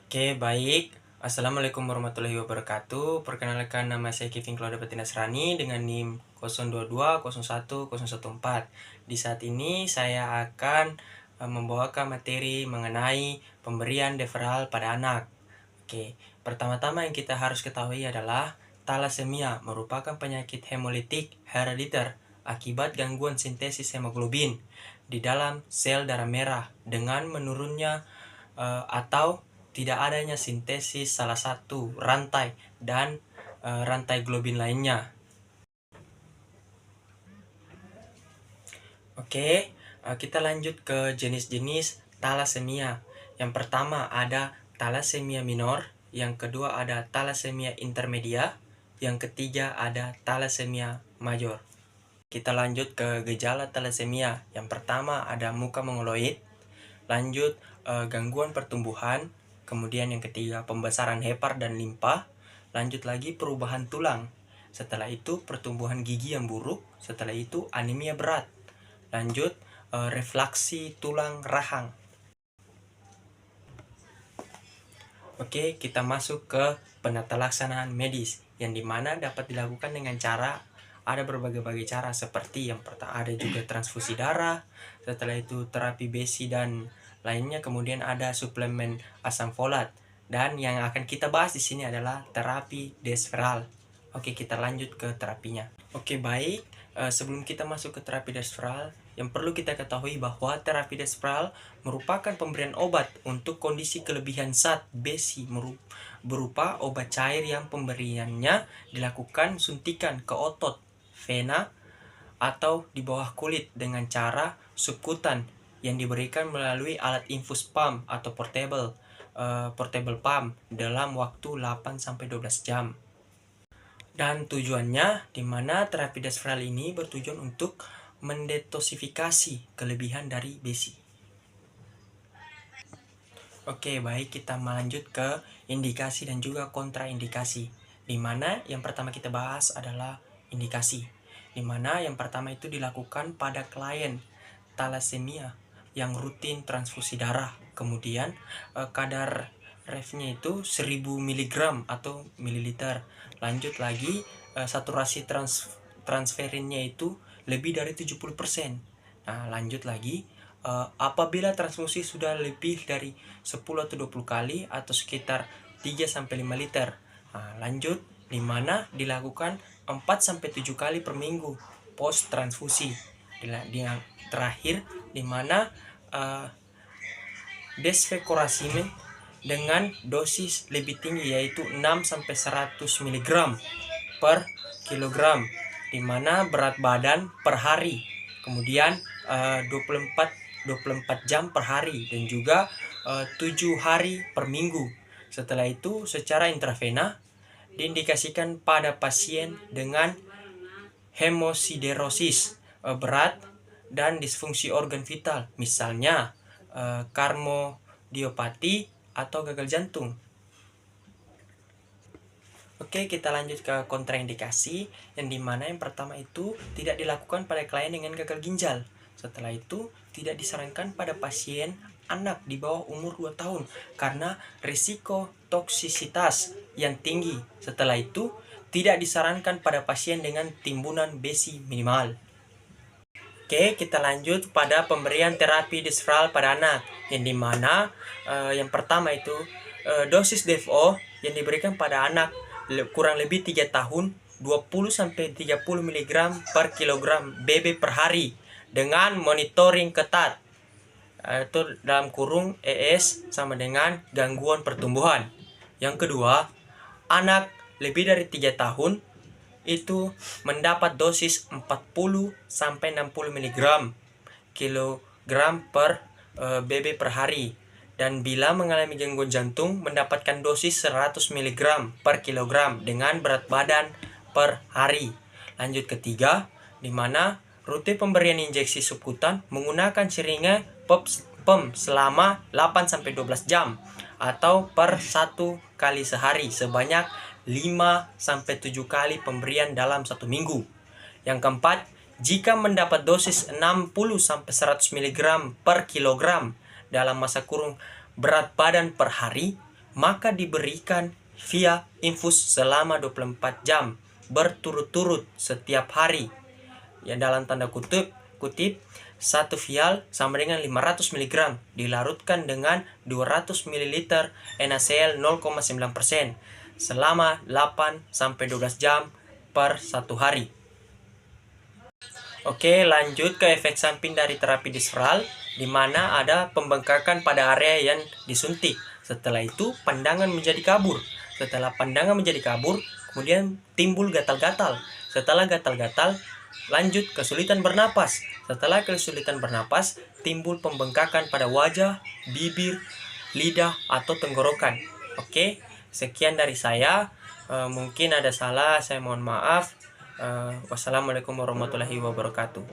Oke, baik. Assalamualaikum warahmatullahi wabarakatuh. Perkenalkan, nama saya Kevin Claudia Petina Nasrani dengan NIM 02201014. Di saat ini saya akan membawakan materi mengenai pemberian deferral pada anak. Oke, pertama-tama yang kita harus ketahui adalah thalassemia merupakan penyakit hemolitik herediter akibat gangguan sintesis hemoglobin di dalam sel darah merah dengan menurunnya atau tidak adanya sintesis salah satu rantai dan rantai globin lainnya. Oke, kita lanjut ke jenis-jenis thalassemia. Yang pertama ada thalassemia minor, yang kedua ada thalassemia intermedia, yang ketiga ada thalassemia major. Kita lanjut ke gejala thalassemia. Yang pertama ada muka mongoloid, lanjut gangguan pertumbuhan, kemudian yang ketiga pembesaran hepar dan limpa, lanjut lagi perubahan tulang, setelah itu pertumbuhan gigi yang buruk, setelah itu anemia berat, lanjut reflaksi tulang rahang. Oke, kita masuk ke penata laksanaan medis yang dimana dapat dilakukan dengan cara ada berbagai cara, seperti yang pertama ada juga transfusi darah, setelah itu terapi besi dan lainnya, kemudian ada suplemen asam folat, dan yang akan kita bahas di sini adalah terapi deferral. Oke, kita lanjut ke terapinya. Oke, baik. Sebelum kita masuk ke terapi deferral, yang perlu kita ketahui bahwa terapi deferral merupakan pemberian obat untuk kondisi kelebihan zat besi berupa obat cair yang pemberiannya dilakukan suntikan ke otot, vena, atau di bawah kulit dengan cara subkutan yang diberikan melalui alat infus pump atau portable pump dalam waktu 8-12 jam. Dan tujuannya di mana terapi deferral ini bertujuan untuk mendetoksifikasi kelebihan dari besi. Oke, baik, kita melanjut ke indikasi dan juga kontraindikasi. Di mana yang pertama kita bahas adalah indikasi. Di mana yang pertama itu dilakukan pada klien thalassemia yang rutin transfusi darah. Kemudian kadar refnya itu 1000 mg atau mililiter. Lanjut lagi saturasi transferinnya itu lebih dari 70%. Nah, lanjut lagi apabila transfusi sudah lebih dari 10 atau 20 kali atau sekitar 3-5 liter. Nah, lanjut di mana dilakukan 4-7 kali per minggu post transfusi. Yang terakhir di mana desfekorasimen dengan dosis lebih tinggi yaitu 6-100 mg per kilogram, di mana berat badan per hari, kemudian 24 jam per hari, dan juga 7 hari per minggu. Setelah itu secara intravena diindikasikan pada pasien dengan hemosiderosis berat dan disfungsi organ vital, misalnya kardiopati atau gagal jantung. Oke, kita lanjut ke kontraindikasi, yang dimana yang pertama itu tidak dilakukan pada klien dengan gagal ginjal. Setelah itu tidak disarankan pada pasien anak di bawah umur 2 tahun karena risiko toksisitas yang tinggi. Setelah itu tidak disarankan pada pasien dengan timbunan besi minimal. Oke, kita lanjut pada pemberian terapi deferral pada anak, yang dimana yang pertama itu dosis DFO yang diberikan pada anak kurang lebih 3 tahun 20-30 mg per kilogram BB per hari dengan monitoring ketat, itu dalam kurung ES sama dengan gangguan pertumbuhan. Yang kedua, anak lebih dari 3 tahun itu mendapat dosis 40-60 mg kilogram per BB per hari, dan bila mengalami gangguan jantung mendapatkan dosis 100 mg per kilogram dengan berat badan per hari. Lanjut ketiga, di mana rute pemberian injeksi subkutan menggunakan seringa pump selama 8-12 jam atau per 1 kali sehari sebanyak 5-7 kali pemberian dalam 1 minggu. Yang keempat, jika mendapat dosis 60-100 mg per kilogram dalam masa kurung berat badan per hari, maka diberikan via infus selama 24 jam berturut-turut setiap hari. Ya, dalam tanda kutip, satu vial sama dengan 500 mg dilarutkan dengan 200 ml NaCl 0,9% selama 8-12 jam per satu hari. Oke, lanjut ke efek samping dari terapi diseral, di mana ada pembengkakan pada area yang disuntik. Setelah itu, pandangan menjadi kabur. Setelah pandangan menjadi kabur, kemudian timbul gatal-gatal. Setelah gatal-gatal, lanjut kesulitan bernapas. Setelah kesulitan bernapas, timbul pembengkakan pada wajah, bibir, lidah, atau tenggorokan. Oke, sekian dari saya. Mungkin ada salah, saya mohon maaf. Wassalamualaikum warahmatullahi wabarakatuh.